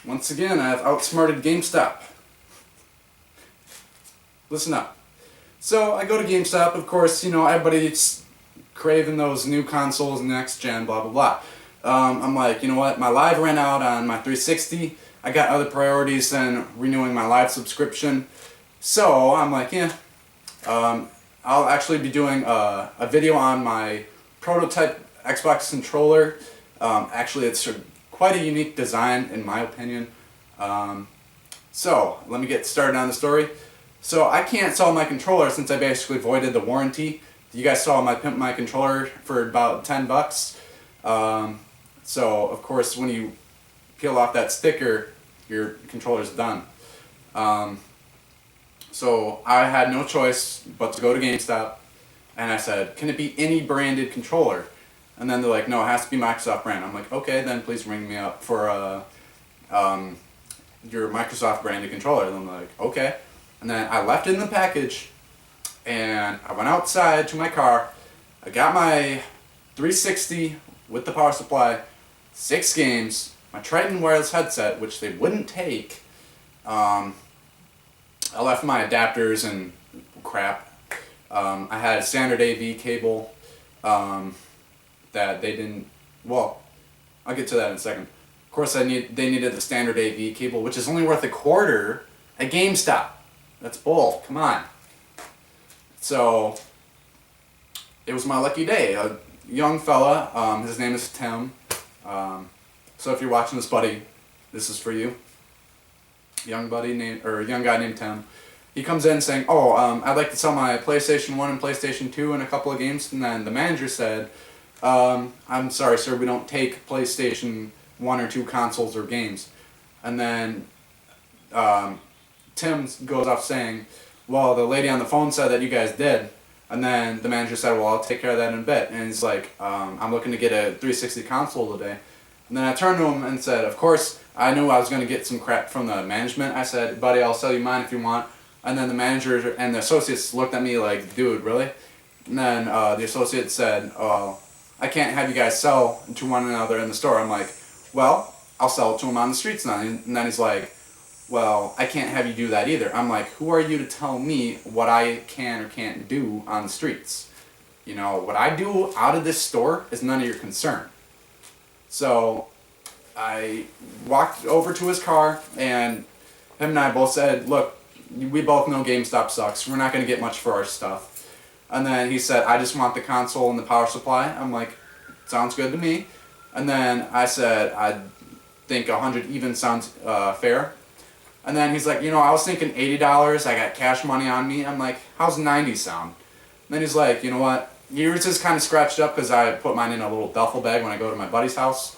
Once again, I've outsmarted GameStop. Listen up. So I go to GameStop, of course, you know, everybody's craving those new consoles, next gen, blah, blah, blah. I'm like, you know what, my live ran out on my 360. I got other priorities than renewing my live subscription. So I'm like, yeah, I'll actually be doing a video on my prototype Xbox controller. Actually, it's quite a unique design in my opinion. So let me get started on the story. So I can't sell my controller since I basically voided the warranty. You guys saw my pimp my controller for about $10. So of course when you peel off that sticker, your controller's done. So I had no choice but to go to GameStop, and I said, can it be any branded controller? And then they're like, no, it has to be Microsoft brand. I'm like, okay, then please ring me up for your Microsoft branded controller. And I'm like, okay. And then I left it in the package, and I went outside to my car. I got my 360 with the power supply, 6 games, my Triton wireless headset, which they wouldn't take. I left my adapters and crap. I had a standard AV cable that they didn't. Well, I'll get to that in a second. Of course, they needed the standard AV cable, which is only worth $0.25 at GameStop. That's bull. Come on. So it was my lucky day. A young fella. His name is Tim. So if you're watching this, buddy, this is for you. Young guy named Tim. He comes in saying, "Oh, I'd like to sell my PlayStation 1 and PlayStation 2 and a couple of games." And then the manager said, "I'm sorry, sir, we don't take PlayStation 1 or 2 consoles or games." And then Tim goes off saying, "Well, the lady on the phone said that you guys did." And then the manager said, "Well, I'll take care of that in a bit." And he's like, "I'm looking to get a 360 console today." And then I turned to him and said, of course, I knew I was going to get some crap from the management. I said, "Buddy, I'll sell you mine if you want." And then the manager and the associates looked at me like, "Dude, really?" And then the associate said, "Oh, I can't have you guys sell to one another in the store." I'm like, "Well, I'll sell it to him on the streets now." And then he's like, "Well, I can't have you do that either." I'm like, "Who are you to tell me what I can or can't do on the streets? You know, what I do out of this store is none of your concern." So I walked over to his car, and him and I both said, "Look, we both know GameStop sucks. We're not going to get much for our stuff." And then he said, "I just want the console and the power supply." I'm like, "Sounds good to me." And then I said, "I think 100 even sounds fair." And then he's like, "You know, I was thinking $80. I got cash money on me." I'm like, "How's 90 sound?" And then he's like, "You know what? Yours is kind of scratched up because I put mine in a little duffel bag when I go to my buddy's house."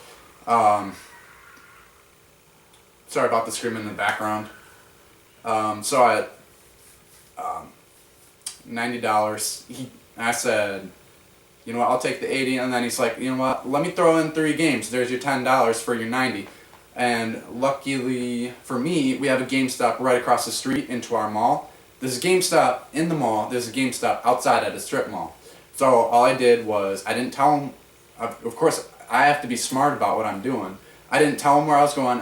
Sorry about the screaming in the background. So I $90. I said, "You know what? I'll take the 80." And then he's like, "You know what? Let me throw in 3 games. There's your $10 for your 90." And luckily for me, we have a GameStop right across the street into our mall. There's a GameStop in the mall. There's a GameStop outside at a strip mall. So all I did was, I didn't tell him. Of course, I have to be smart about what I'm doing. I didn't tell them where I was going.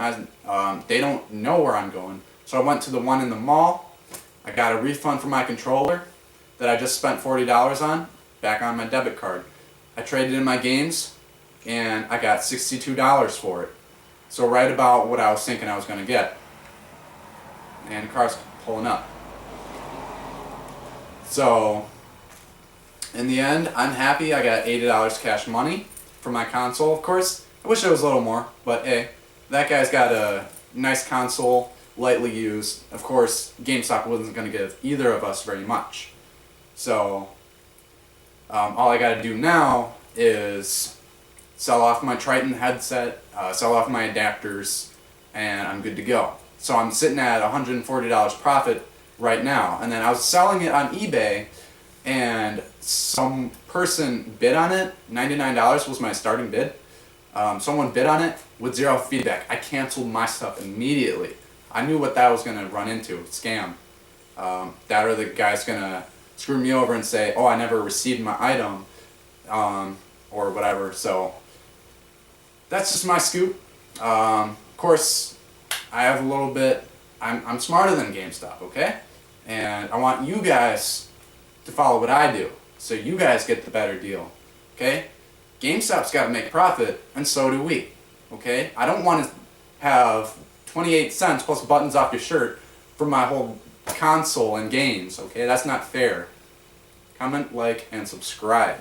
They don't know where I'm going. So I went to the one in the mall. I got a refund for my controller that I just spent $40 on, back on my debit card. I traded in my games, and I got $62 for it. So right about what I was thinking I was going to get. And the car's pulling up. So in the end, I'm happy. I got $80 cash money for my console, of course. I wish it was a little more, but hey, that guy's got a nice console, lightly used. Of course, GameStop wasn't going to give either of us very much. So all I got to do now is sell off my Triton headset, sell off my adapters, and I'm good to go. So I'm sitting at $140 profit right now. And then I was selling it on eBay, and some person bid on it. $99 was my starting bid. Someone bid on it with 0 feedback. I canceled my stuff immediately. I knew what that was going to run into, scam. That or the guy's going to screw me over and say, "Oh, I never received my item," or whatever. So that's just my scoop. Of course, I have a little bit, I'm smarter than GameStop, okay? And I want you guys to follow what I do, so you guys get the better deal, okay? GameStop's got to make a profit, and so do we, okay? I don't want to have 28 cents plus buttons off your shirt for my whole console and games, okay? That's not fair. Comment, like, and subscribe.